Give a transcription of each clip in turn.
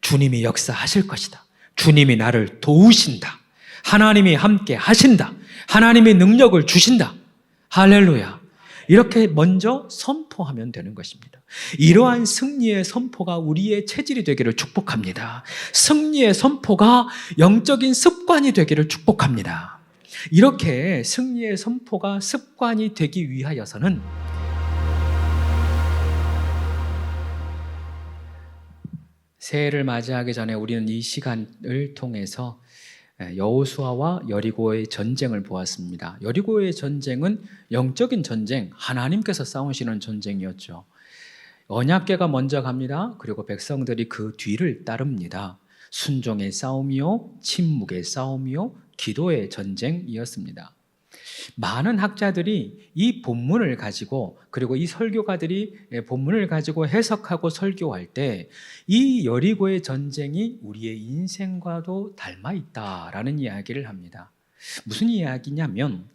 주님이 역사하실 것이다. 주님이 나를 도우신다. 하나님이 함께 하신다. 하나님이 능력을 주신다. 할렐루야. 이렇게 먼저 선포하면 되는 것입니다. 이러한 승리의 선포가 우리의 체질이 되기를 축복합니다. 승리의 선포가 영적인 습관이 되기를 축복합니다. 이렇게 승리의 선포가 습관이 되기 위하여서는 새해를 맞이하기 전에 우리는 이 시간을 통해서 여호수아와 여리고의 전쟁을 보았습니다. 여리고의 전쟁은 영적인 전쟁, 하나님께서 싸우시는 전쟁이었죠. 언약궤가 먼저 갑니다. 그리고 백성들이 그 뒤를 따릅니다. 순종의 싸움이요, 침묵의 싸움이요, 기도의 전쟁이었습니다. 많은 학자들이 이 본문을 가지고, 그리고 이 설교가들이 본문을 가지고 해석하고 설교할 때 이 여리고의 전쟁이 우리의 인생과도 닮아 있다라는 이야기를 합니다. 무슨 이야기냐면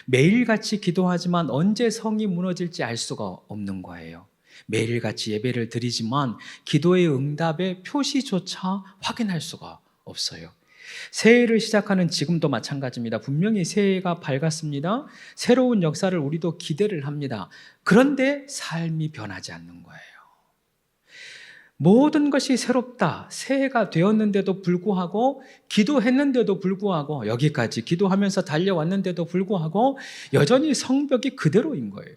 매일같이 기도하지만 언제 성이 무너질지 알 수가 없는 거예요. 매일같이 예배를 드리지만 기도의 응답의 표시조차 확인할 수가 없어요. 새해를 시작하는 지금도 마찬가지입니다. 분명히 새해가 밝았습니다. 새로운 역사를 우리도 기대를 합니다. 그런데 삶이 변하지 않는 거예요. 모든 것이 새롭다. 새해가 되었는데도 불구하고, 기도했는데도 불구하고, 여기까지 기도하면서 달려왔는데도 불구하고 여전히 성벽이 그대로인 거예요.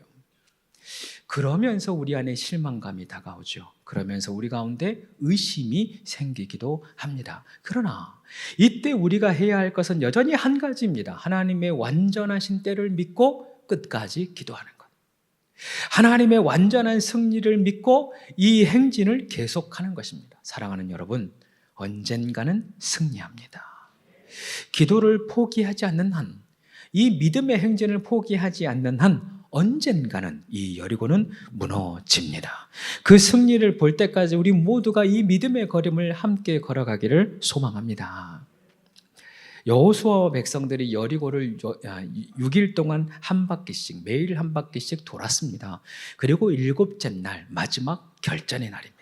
그러면서 우리 안에 실망감이 다가오죠. 그러면서 우리 가운데 의심이 생기기도 합니다. 그러나 이때 우리가 해야 할 것은 여전히 한 가지입니다. 하나님의 완전하신 때를 믿고 끝까지 기도하는 것. 하나님의 완전한 승리를 믿고 이 행진을 계속하는 것입니다. 사랑하는 여러분, 언젠가는 승리합니다. 기도를 포기하지 않는 한, 이 믿음의 행진을 포기하지 않는 한 언젠가는 이 여리고는 무너집니다. 그 승리를 볼 때까지 우리 모두가 이 믿음의 걸음을 함께 걸어가기를 소망합니다. 여호수아와 백성들이 여리고를 6일 동안 한 바퀴씩, 매일 한 바퀴씩 돌았습니다. 그리고 7째 날, 마지막 결전의 날입니다.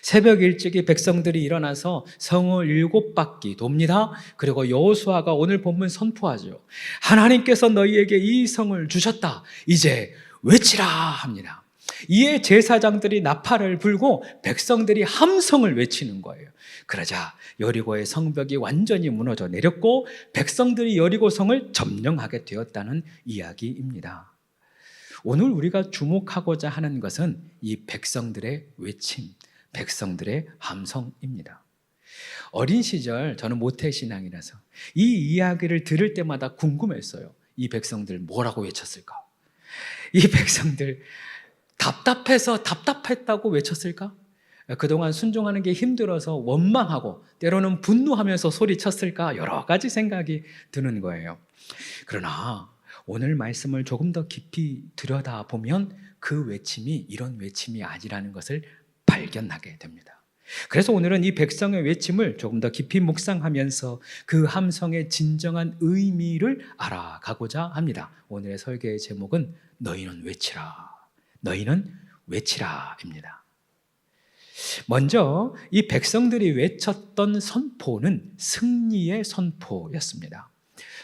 새벽 일찍이 백성들이 일어나서 성을 7바퀴 돕니다. 그리고 여호수아가 오늘 본문 선포하죠. 하나님께서 너희에게 이 성을 주셨다. 이제 외치라 합니다. 이에 제사장들이 나팔을 불고 백성들이 함성을 외치는 거예요. 그러자 여리고의 성벽이 완전히 무너져 내렸고 백성들이 여리고 성을 점령하게 되었다는 이야기입니다. 오늘 우리가 주목하고자 하는 것은 이 백성들의 외침, 백성들의 함성입니다. 어린 시절 저는 모태신앙이라서 이 이야기를 들을 때마다 궁금했어요. 이 백성들 뭐라고 외쳤을까? 이 백성들 답답해서 답답했다고 외쳤을까? 그동안 순종하는 게 힘들어서 원망하고 때로는 분노하면서 소리쳤을까? 여러 가지 생각이 드는 거예요. 그러나 오늘 말씀을 조금 더 깊이 들여다보면 그 외침이 이런 외침이 아니라는 것을 발견하게 됩니다. 그래서 오늘은 이 백성의 외침을 조금 더 깊이 묵상하면서 그 함성의 진정한 의미를 알아가고자 합니다. 오늘의 설교의 제목은 너희는 외치라, 너희는 외치라입니다. 먼저 이 백성들이 외쳤던 선포는 승리의 선포였습니다.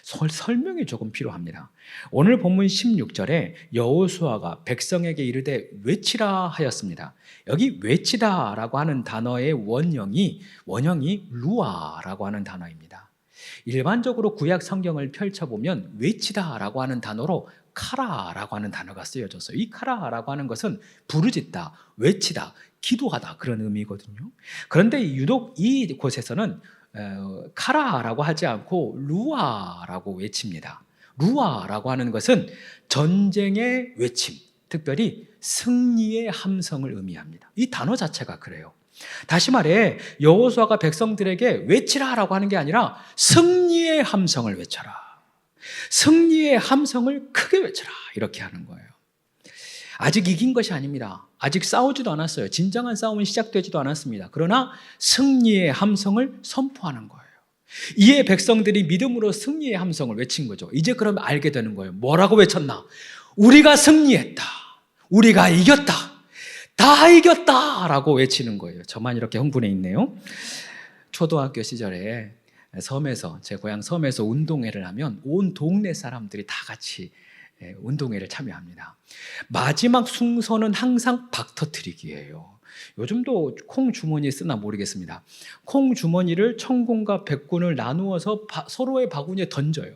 설명이 조금 필요합니다. 오늘 본문 16절에 여호수아가 백성에게 이르되 외치라 하였습니다. 여기 외치다라고 하는 단어의 원형이 루아라고 하는 단어입니다. 일반적으로 구약 성경을 펼쳐보면 외치다라고 하는 단어로 카라라고 하는 단어가 쓰여졌어요. 이 카라라고 하는 것은 부르짖다, 외치다, 기도하다 그런 의미거든요. 그런데 유독 이곳에서는 카라라고 하지 않고 루아라고 외칩니다. 루아라고 하는 것은 전쟁의 외침, 특별히 승리의 함성을 의미합니다. 이 단어 자체가 그래요. 다시 말해 여호수아가 백성들에게 외치라라고 하는 게 아니라 승리의 함성을 외쳐라. 승리의 함성을 크게 외쳐라. 이렇게 하는 거예요. 아직 이긴 것이 아닙니다. 아직 싸우지도 않았어요. 진정한 싸움은 시작되지도 않았습니다. 그러나 승리의 함성을 선포하는 거예요. 이에 백성들이 믿음으로 승리의 함성을 외친 거죠. 이제 그러면 알게 되는 거예요. 뭐라고 외쳤나? 우리가 승리했다. 우리가 이겼다. 다 이겼다라고 외치는 거예요. 저만 이렇게 흥분해 있네요. 초등학교 시절에 섬에서, 제 고향 섬에서 운동회를 하면 온 동네 사람들이 다 같이 운동회를 참여합니다. 마지막 순서는 항상 박 터뜨리기예요. 요즘도 콩 주머니 쓰나 모르겠습니다. 콩 주머니를 천군과 백군을 나누어서 서로의 바구니에 던져요.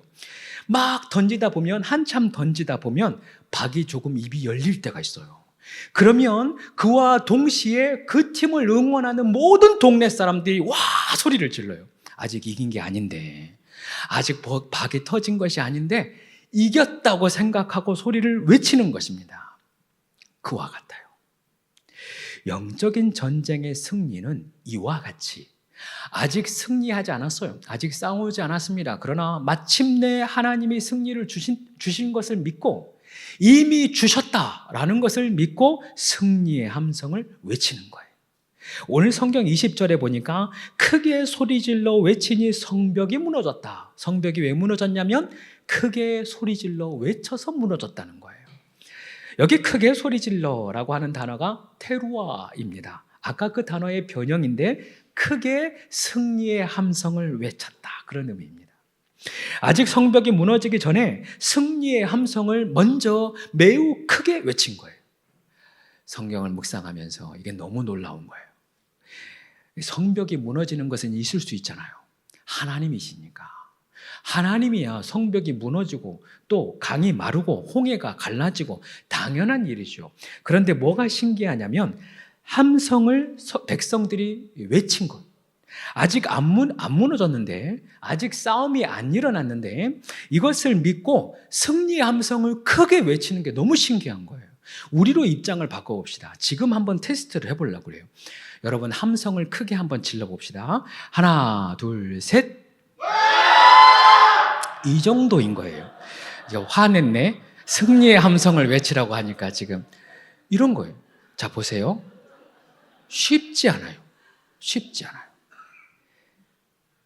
막 던지다 보면, 한참 던지다 보면 박이 조금 입이 열릴 때가 있어요. 그러면 그와 동시에 그 팀을 응원하는 모든 동네 사람들이 와 소리를 질러요. 아직 이긴 게 아닌데, 아직 박이 터진 것이 아닌데 이겼다고 생각하고 소리를 외치는 것입니다. 그와 같아요. 영적인 전쟁의 승리는 이와 같이 아직 승리하지 않았어요. 아직 싸우지 않았습니다. 그러나 마침내 하나님이 승리를 주신 것을 믿고, 이미 주셨다라는 것을 믿고 승리의 함성을 외치는 거예요. 오늘 성경 20절에 보니까 크게 소리질러 외치니 성벽이 무너졌다. 성벽이 왜 무너졌냐면 크게 소리질러 외쳐서 무너졌다는 거예요. 여기 크게 소리질러라고 하는 단어가 테루아입니다. 아까 그 단어의 변형인데 크게 승리의 함성을 외쳤다, 그런 의미입니다. 아직 성벽이 무너지기 전에 승리의 함성을 먼저 매우 크게 외친 거예요. 성경을 묵상하면서 이게 너무 놀라운 거예요. 성벽이 무너지는 것은 있을 수 있잖아요. 하나님이시니까. 하나님이야 성벽이 무너지고 또 강이 마르고 홍해가 갈라지고 당연한 일이죠. 그런데 뭐가 신기하냐면 함성을 백성들이 외친 것. 아직 안 무너졌는데, 아직 싸움이 안 일어났는데 이것을 믿고 승리의 함성을 크게 외치는 게 너무 신기한 거예요. 우리로 입장을 바꿔봅시다. 지금 한번 테스트를 해보려고 그래요. 여러분 함성을 크게 한번 질러봅시다. 하나, 둘, 셋. 이 정도인 거예요. 이제 화냈네. 승리의 함성을 외치라고 하니까 지금 이런 거예요. 자 보세요. 쉽지 않아요. 쉽지 않아요.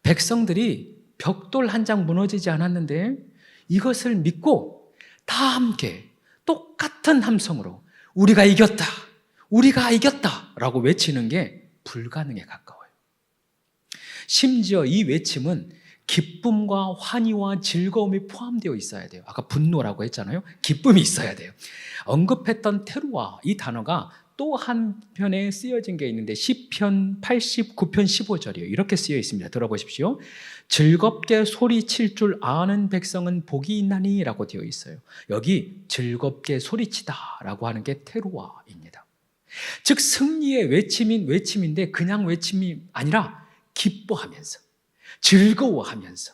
백성들이 벽돌 한 장 무너지지 않았는데 이것을 믿고 다 함께 똑같은 함성으로 우리가 이겼다, 우리가 이겼다 라고 외치는 게 불가능에 가까워요. 심지어 이 외침은 기쁨과 환희와 즐거움이 포함되어 있어야 돼요. 아까 분노라고 했잖아요. 기쁨이 있어야 돼요. 언급했던 테루아, 이 단어가 또 한편에 쓰여진 게 있는데 시편 89편 15절이에요. 이렇게 쓰여 있습니다. 들어보십시오. 즐겁게 소리칠 줄 아는 백성은 복이 있나니 라고 되어 있어요. 여기 즐겁게 소리치다 라고 하는 게 테루아입니다. 즉 승리의 외침인데 그냥 외침이 아니라 기뻐하면서 즐거워하면서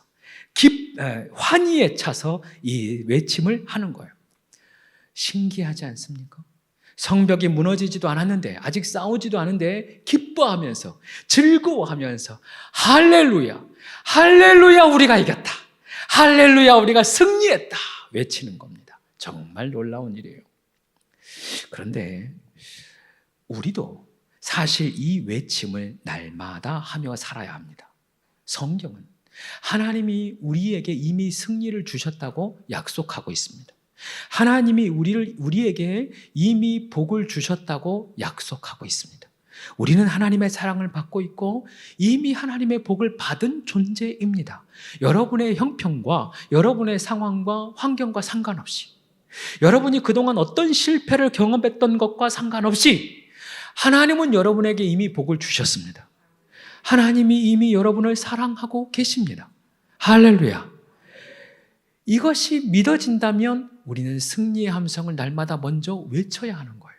환희에 차서 이 외침을 하는 거예요. 신기하지 않습니까? 성벽이 무너지지도 않았는데, 아직 싸우지도 않은데 기뻐하면서 즐거워하면서 할렐루야, 할렐루야 우리가 이겼다, 할렐루야 우리가 승리했다 외치는 겁니다. 정말 놀라운 일이에요. 그런데 우리도 사실 이 외침을 날마다 하며 살아야 합니다. 성경은 하나님이 우리에게 이미 승리를 주셨다고 약속하고 있습니다. 하나님이 우리에게 이미 복을 주셨다고 약속하고 있습니다. 우리는 하나님의 사랑을 받고 있고 이미 하나님의 복을 받은 존재입니다. 여러분의 형편과 여러분의 상황과 환경과 상관없이, 여러분이 그동안 어떤 실패를 경험했던 것과 상관없이 하나님은 여러분에게 이미 복을 주셨습니다. 하나님이 이미 여러분을 사랑하고 계십니다. 할렐루야. 이것이 믿어진다면 우리는 승리의 함성을 날마다 먼저 외쳐야 하는 거예요.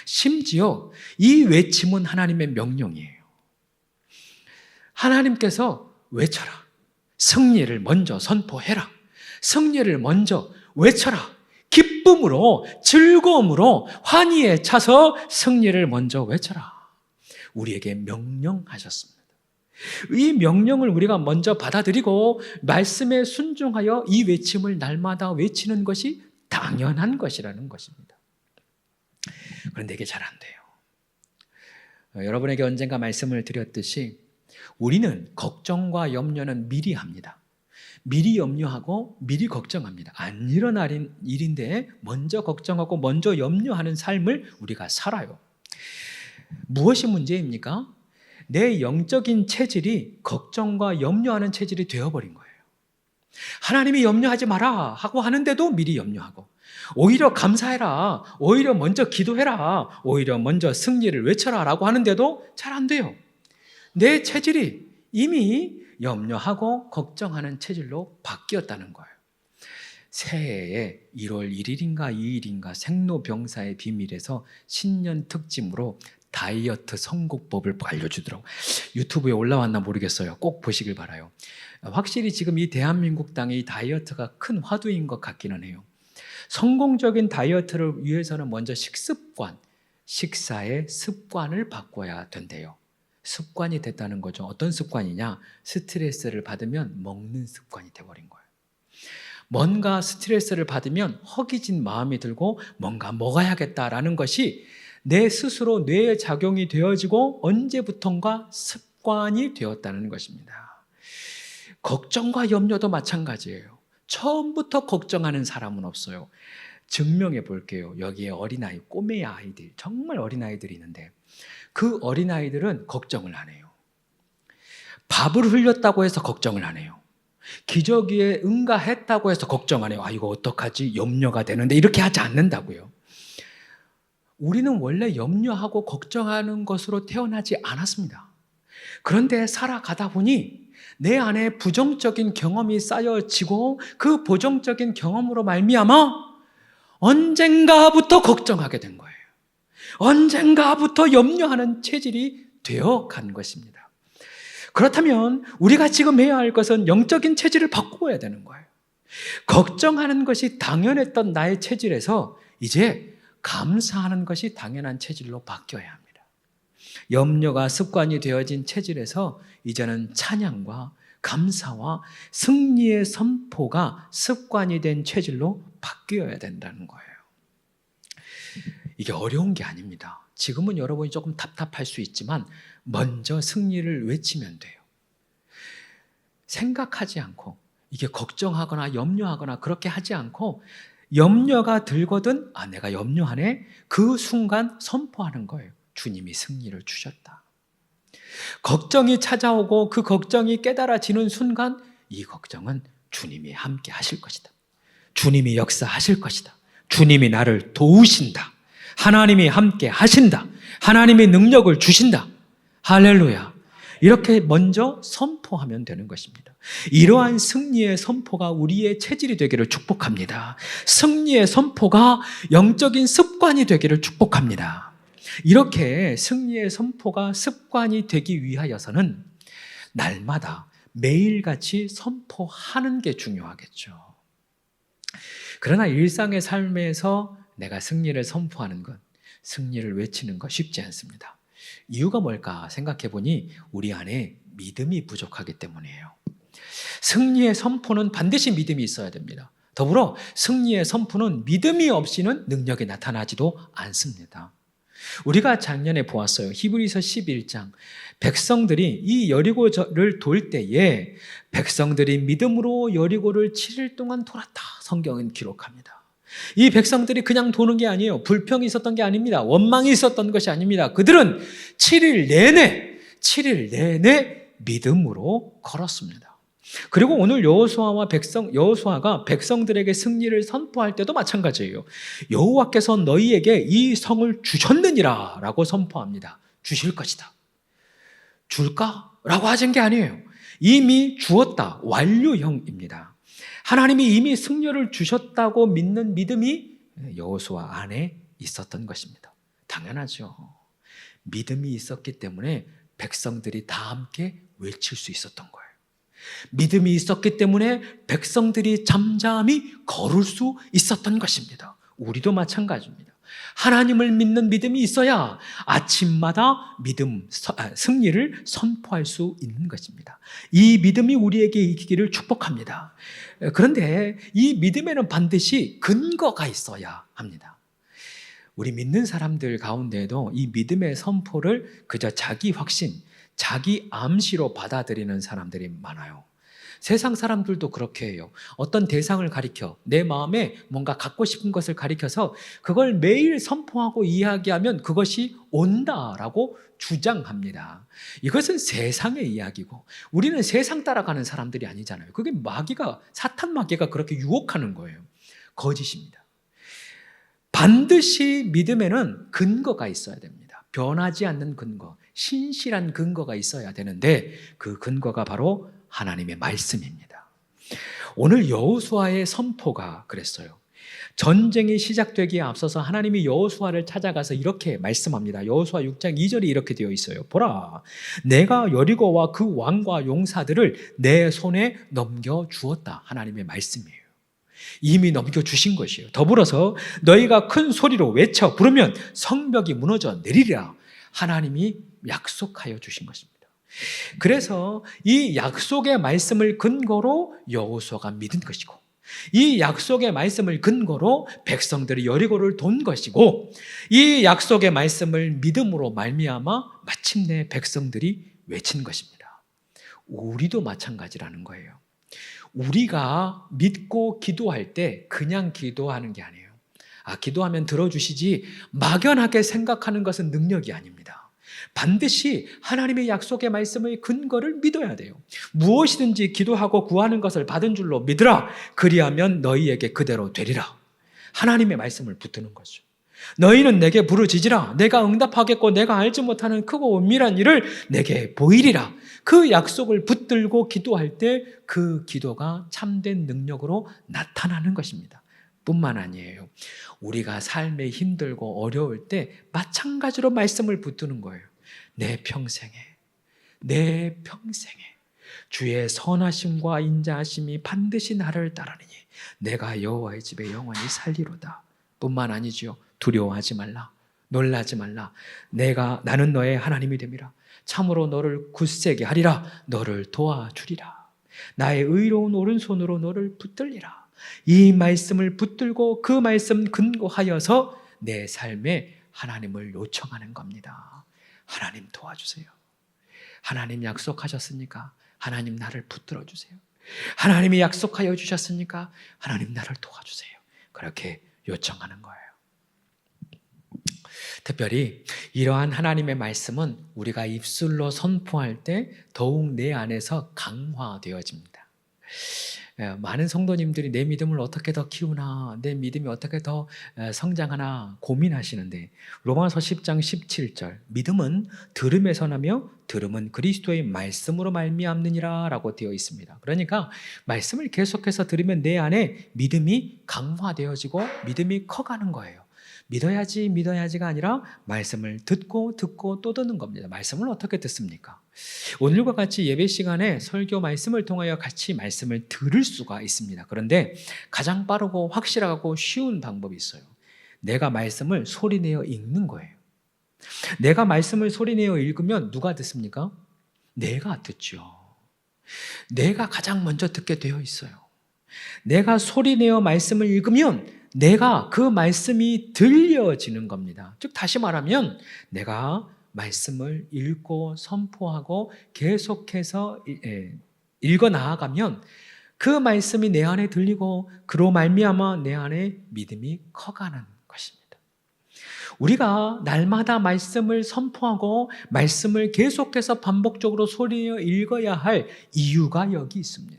심지어 이 외침은 하나님의 명령이에요. 하나님께서 외쳐라. 승리를 먼저 선포해라. 승리를 먼저 외쳐라. 기쁨으로, 즐거움으로, 환희에 차서 승리를 먼저 외쳐라. 우리에게 명령하셨습니다. 이 명령을 우리가 먼저 받아들이고 말씀에 순종하여 이 외침을 날마다 외치는 것이 당연한 것이라는 것입니다. 그런데 이게 잘 안 돼요. 여러분에게 언젠가 말씀을 드렸듯이 우리는 걱정과 염려는 미리 합니다. 미리 염려하고 미리 걱정합니다. 안 일어날 일인데 먼저 걱정하고 먼저 염려하는 삶을 우리가 살아요. 무엇이 문제입니까? 내 영적인 체질이 걱정과 염려하는 체질이 되어버린 거예요. 하나님이 염려하지 마라 하고 하는데도 미리 염려하고, 오히려 감사해라, 오히려 먼저 기도해라, 오히려 먼저 승리를 외쳐라 라고 하는데도 잘 안 돼요. 내 체질이 이미 염려하고 걱정하는 체질로 바뀌었다는 거예요. 새해에 1월 1일인가 2일인가 생로병사의 비밀에서 신년 특집으로 다이어트 성공법을 알려주더라고요. 유튜브에 올라왔나 모르겠어요. 꼭 보시길 바라요. 확실히 지금 이 대한민국 땅에 이 다이어트가 큰 화두인 것 같기는 해요. 성공적인 다이어트를 위해서는 먼저 식습관, 식사의 습관을 바꿔야 된대요. 습관이 됐다는 거죠. 어떤 습관이냐? 스트레스를 받으면 먹는 습관이 돼버린 거예요. 뭔가 스트레스를 받으면 허기진 마음이 들고 뭔가 먹어야겠다라는 것이 내 스스로 뇌에 작용이 되어지고 언제부턴가 습관이 되었다는 것입니다. 걱정과 염려도 마찬가지예요. 처음부터 걱정하는 사람은 없어요. 증명해 볼게요. 여기에 어린아이, 꼬매 아이들, 정말 어린아이들이 있는데 그 어린아이들은 걱정을 안 해요. 밥을 흘렸다고 해서 걱정을 안 해요. 기저귀에 응가했다고 해서 걱정 안 해요. 아, 이거 어떡하지? 염려가 되는데 이렇게 하지 않는다고요. 우리는 원래 염려하고 걱정하는 것으로 태어나지 않았습니다. 그런데 살아가다 보니 내 안에 부정적인 경험이 쌓여지고 그 부정적인 경험으로 말미암아 언젠가부터 걱정하게 된 거예요. 언젠가부터 염려하는 체질이 되어 간 것입니다. 그렇다면 우리가 지금 해야 할 것은 영적인 체질을 바꿔야 되는 거예요. 걱정하는 것이 당연했던 나의 체질에서 이제 감사하는 것이 당연한 체질로 바뀌어야 합니다. 염려가 습관이 되어진 체질에서 이제는 찬양과 감사와 승리의 선포가 습관이 된 체질로 바뀌어야 된다는 거예요. 이게 어려운 게 아닙니다. 지금은 여러분이 조금 답답할 수 있지만 먼저 승리를 외치면 돼요. 생각하지 않고 이게 걱정하거나 염려하거나 그렇게 하지 않고 염려가 들거든 내가 염려하네 그 순간 선포하는 거예요. 주님이 승리를 주셨다. 걱정이 찾아오고 그 걱정이 깨달아지는 순간 이 걱정은 주님이 함께 하실 것이다. 주님이 역사하실 것이다. 주님이 나를 도우신다. 하나님이 함께 하신다. 하나님이 능력을 주신다. 할렐루야. 이렇게 먼저 선포하면 되는 것입니다. 이러한 승리의 선포가 우리의 체질이 되기를 축복합니다. 승리의 선포가 영적인 습관이 되기를 축복합니다. 이렇게 승리의 선포가 습관이 되기 위하여서는 날마다 매일같이 선포하는 게 중요하겠죠. 그러나 일상의 삶에서 내가 승리를 선포하는 것, 승리를 외치는 것 쉽지 않습니다. 이유가 뭘까 생각해 보니 우리 안에 믿음이 부족하기 때문이에요. 승리의 선포는 반드시 믿음이 있어야 됩니다. 더불어 승리의 선포는 믿음이 없이는 능력이 나타나지도 않습니다. 우리가 작년에 보았어요. 히브리서 11장. 백성들이 이 여리고를 돌 때에 백성들이 믿음으로 여리고를 7일 동안 돌았다. 성경은 기록합니다. 이 백성들이 그냥 도는 게 아니에요. 불평이 있었던 게 아닙니다. 원망이 있었던 것이 아닙니다. 그들은 7일 내내 믿음으로 걸었습니다. 그리고 오늘 여호수아가 백성들에게 승리를 선포할 때도 마찬가지예요. 여호와께서 너희에게 이 성을 주셨느니라 라고 선포합니다. 주실 것이다. 줄까? 라고 하신 게 아니에요. 이미 주었다. 완료형입니다. 하나님이 이미 승리를 주셨다고 믿는 믿음이 여호수아 안에 있었던 것입니다. 당연하죠. 믿음이 있었기 때문에 백성들이 다 함께 외칠 수 있었던 거예요. 믿음이 있었기 때문에 백성들이 잠잠히 걸을 수 있었던 것입니다. 우리도 마찬가지입니다. 하나님을 믿는 믿음이 있어야 아침마다 승리를 선포할 수 있는 것입니다. 이 믿음이 우리에게 있기를 축복합니다. 그런데 이 믿음에는 반드시 근거가 있어야 합니다. 우리 믿는 사람들 가운데에도 이 믿음의 선포를 그저 자기 확신, 자기 암시로 받아들이는 사람들이 많아요. 세상 사람들도 그렇게 해요. 어떤 대상을 가리켜 내 마음에 뭔가 갖고 싶은 것을 가리켜서 그걸 매일 선포하고 이야기하면 그것이 온다라고 주장합니다. 이것은 세상의 이야기고 우리는 세상 따라가는 사람들이 아니잖아요. 그게 마귀가 사탄 마귀가 그렇게 유혹하는 거예요. 거짓입니다. 반드시 믿음에는 근거가 있어야 됩니다. 변하지 않는 근거, 신실한 근거가 있어야 되는데 그 근거가 바로 하나님의 말씀입니다. 오늘 여호수아의 선포가 그랬어요. 전쟁이 시작되기에 앞서서 하나님이 여호수아를 찾아가서 이렇게 말씀합니다. 여호수아 6장 2절이 이렇게 되어 있어요. 보라, 내가 여리고와 그 왕과 용사들을 내 손에 넘겨주었다. 하나님의 말씀이에요. 이미 넘겨주신 것이에요. 더불어서 너희가 큰 소리로 외쳐 부르면 성벽이 무너져 내리리라. 하나님이 약속하여 주신 것입니다. 그래서 이 약속의 말씀을 근거로 여호수아가 믿은 것이고 이 약속의 말씀을 근거로 백성들이 여리고를 돈 것이고 이 약속의 말씀을 믿음으로 말미암아 마침내 백성들이 외친 것입니다. 우리도 마찬가지라는 거예요. 우리가 믿고 기도할 때 그냥 기도하는 게 아니에요. 기도하면 들어주시지 막연하게 생각하는 것은 능력이 아닙니다. 반드시 하나님의 약속의 말씀의 근거를 믿어야 돼요. 무엇이든지 기도하고 구하는 것을 받은 줄로 믿으라. 그리하면 너희에게 그대로 되리라. 하나님의 말씀을 붙드는 거죠. 너희는 내게 부르짖으라. 내가 응답하겠고 내가 알지 못하는 크고 은밀한 일을 내게 보이리라. 그 약속을 붙들고 기도할 때 그 기도가 참된 능력으로 나타나는 것입니다. 뿐만 아니에요. 우리가 삶에 힘들고 어려울 때 마찬가지로 말씀을 붙드는 거예요. 내 평생에 주의 선하심과 인자하심이 반드시 나를 따르니 내가 여호와의 집에 영원히 살리로다. 뿐만 아니지요. 두려워하지 말라. 놀라지 말라. 나는 너의 하나님이 됨이라. 참으로 너를 굳세게 하리라. 너를 도와주리라. 나의 의로운 오른손으로 너를 붙들리라. 이 말씀을 붙들고 그 말씀 근거하여서 내 삶에 하나님을 요청하는 겁니다. 하나님 도와주세요. 하나님 약속하셨으니까 하나님 나를 붙들어 주세요. 하나님이 약속하여 주셨으니까 하나님 나를 도와주세요. 그렇게 요청하는 거예요. 특별히 이러한 하나님의 말씀은 우리가 입술로 선포할 때 더욱 내 안에서 강화되어집니다. 많은 성도님들이 내 믿음을 어떻게 더 키우나, 내 믿음이 어떻게 더 성장하나 고민하시는데 로마서 10장 17절 믿음은 들음에서 나며 들음은 그리스도의 말씀으로 말미암느니라 라고 되어 있습니다. 그러니까 말씀을 계속해서 들으면 내 안에 믿음이 강화되어지고 믿음이 커가는 거예요. 믿어야지가 아니라 말씀을 듣고 또 듣는 겁니다. 말씀을 어떻게 듣습니까? 오늘과 같이 예배 시간에 설교 말씀을 통하여 같이 말씀을 들을 수가 있습니다. 그런데 가장 빠르고 확실하고 쉬운 방법이 있어요. 내가 말씀을 소리내어 읽는 거예요. 내가 말씀을 소리내어 읽으면 누가 듣습니까? 내가 듣죠. 내가 가장 먼저 듣게 되어 있어요. 내가 소리내어 말씀을 읽으면 내가 그 말씀이 들려지는 겁니다. 즉 다시 말하면 내가 말씀을 읽고 선포하고 계속해서 읽어 나아가면 그 말씀이 내 안에 들리고 그로 말미암아 내 안에 믿음이 커가는 것입니다. 우리가 날마다 말씀을 선포하고 말씀을 계속해서 반복적으로 소리내어 읽어야 할 이유가 여기 있습니다.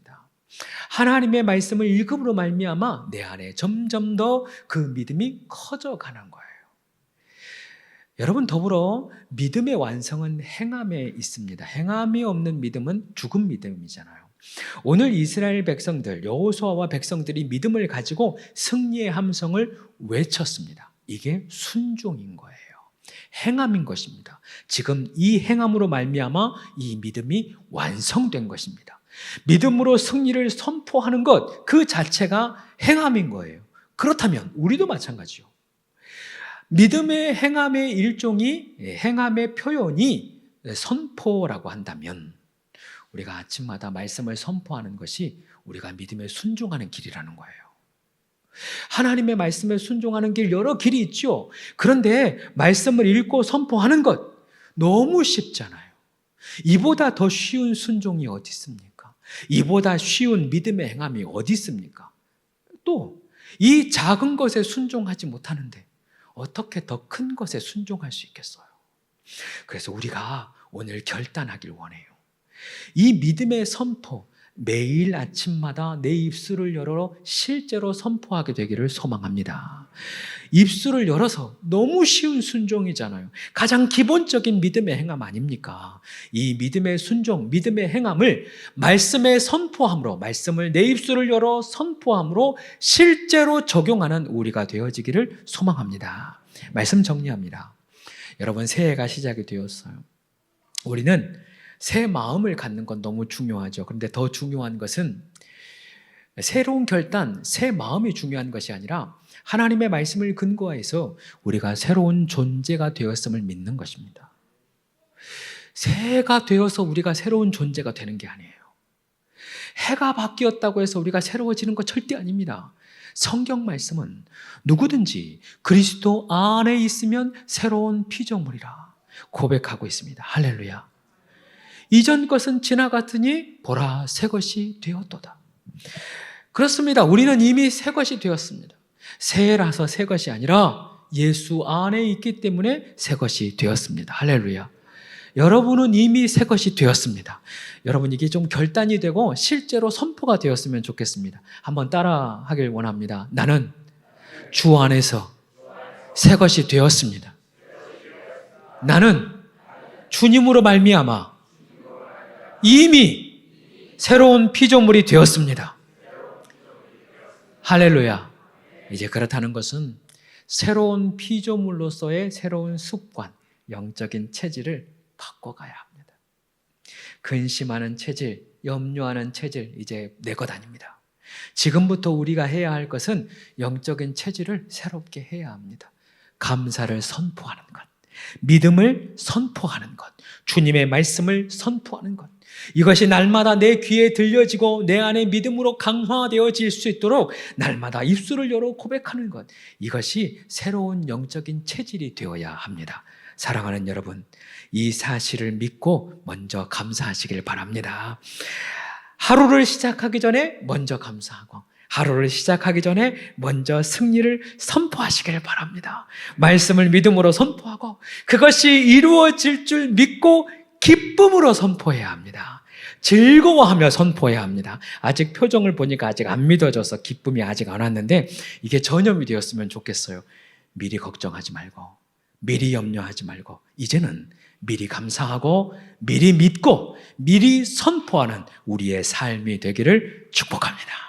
하나님의 말씀을 읽음으로 말미암아 내 안에 점점 더 그 믿음이 커져가는 거예요. 여러분, 더불어 믿음의 완성은 행함에 있습니다. 행함이 없는 믿음은 죽은 믿음이잖아요. 오늘 이스라엘 백성들, 여호수아와 백성들이 믿음을 가지고 승리의 함성을 외쳤습니다. 이게 순종인 거예요. 행함인 것입니다. 지금 이 행함으로 말미암아 이 믿음이 완성된 것입니다. 믿음으로 승리를 선포하는 것 그 자체가 행함인 거예요. 그렇다면 우리도 마찬가지요. 믿음의 행함의 일종이 행함의 표현이 선포라고 한다면 우리가 아침마다 말씀을 선포하는 것이 우리가 믿음에 순종하는 길이라는 거예요. 하나님의 말씀에 순종하는 길 여러 길이 있죠. 그런데 말씀을 읽고 선포하는 것 너무 쉽잖아요. 이보다 더 쉬운 순종이 어디 있습니까? 이보다 쉬운 믿음의 행함이 어디 있습니까? 또 이 작은 것에 순종하지 못하는데 어떻게 더 큰 것에 순종할 수 있겠어요? 그래서 우리가 오늘 결단하길 원해요. 이 믿음의 선포, 매일 아침마다 내 입술을 열어 실제로 선포하게 되기를 소망합니다. 입술을 열어서 너무 쉬운 순종이잖아요. 가장 기본적인 믿음의 행함 아닙니까? 이 믿음의 순종, 믿음의 행함을 말씀에 선포함으로, 말씀을 내 입술을 열어 선포함으로 실제로 적용하는 우리가 되어지기를 소망합니다. 말씀 정리합니다. 여러분, 새해가 시작이 되었어요. 우리는 새 마음을 갖는 건 너무 중요하죠. 그런데 더 중요한 것은 새로운 결단, 새 마음이 중요한 것이 아니라 하나님의 말씀을 근거해서 우리가 새로운 존재가 되었음을 믿는 것입니다. 새해가 되어서 우리가 새로운 존재가 되는 게 아니에요. 해가 바뀌었다고 해서 우리가 새로워지는 거 절대 아닙니다. 성경 말씀은 누구든지 그리스도 안에 있으면 새로운 피조물이라 고백하고 있습니다. 할렐루야. 이전 것은 지나갔으니 보라 새 것이 되었도다. 그렇습니다. 우리는 이미 새 것이 되었습니다. 새라서 새 것이 아니라 예수 안에 있기 때문에 새 것이 되었습니다. 할렐루야. 여러분은 이미 새 것이 되었습니다. 여러분, 이게 좀 결단이 되고 실제로 선포가 되었으면 좋겠습니다. 한번 따라 하길 원합니다. 나는 주 안에서 새 것이 되었습니다. 나는 주님으로 말미암아 이미 새로운 피조물이 되었습니다. 할렐루야. 이제 그렇다는 것은 새로운 피조물로서의 새로운 습관, 영적인 체질을 바꿔가야 합니다. 근심하는 체질, 염려하는 체질, 이제 내 것 아닙니다. 지금부터 우리가 해야 할 것은 영적인 체질을 새롭게 해야 합니다. 감사를 선포하는 것, 믿음을 선포하는 것, 주님의 말씀을 선포하는 것, 이것이 날마다 내 귀에 들려지고 내 안에 믿음으로 강화되어질 수 있도록 날마다 입술을 열어 고백하는 것, 이것이 새로운 영적인 체질이 되어야 합니다. 사랑하는 여러분, 이 사실을 믿고 먼저 감사하시길 바랍니다. 하루를 시작하기 전에 먼저 감사하고 하루를 시작하기 전에 먼저 승리를 선포하시길 바랍니다. 말씀을 믿음으로 선포하고 그것이 이루어질 줄 믿고 기쁨으로 선포해야 합니다. 즐거워하며 선포해야 합니다. 아직 표정을 보니까 아직 안 믿어져서 기쁨이 아직 안 왔는데 이게 전염이 되었으면 좋겠어요. 미리 걱정하지 말고 미리 염려하지 말고 이제는 미리 감사하고 미리 믿고 미리 선포하는 우리의 삶이 되기를 축복합니다.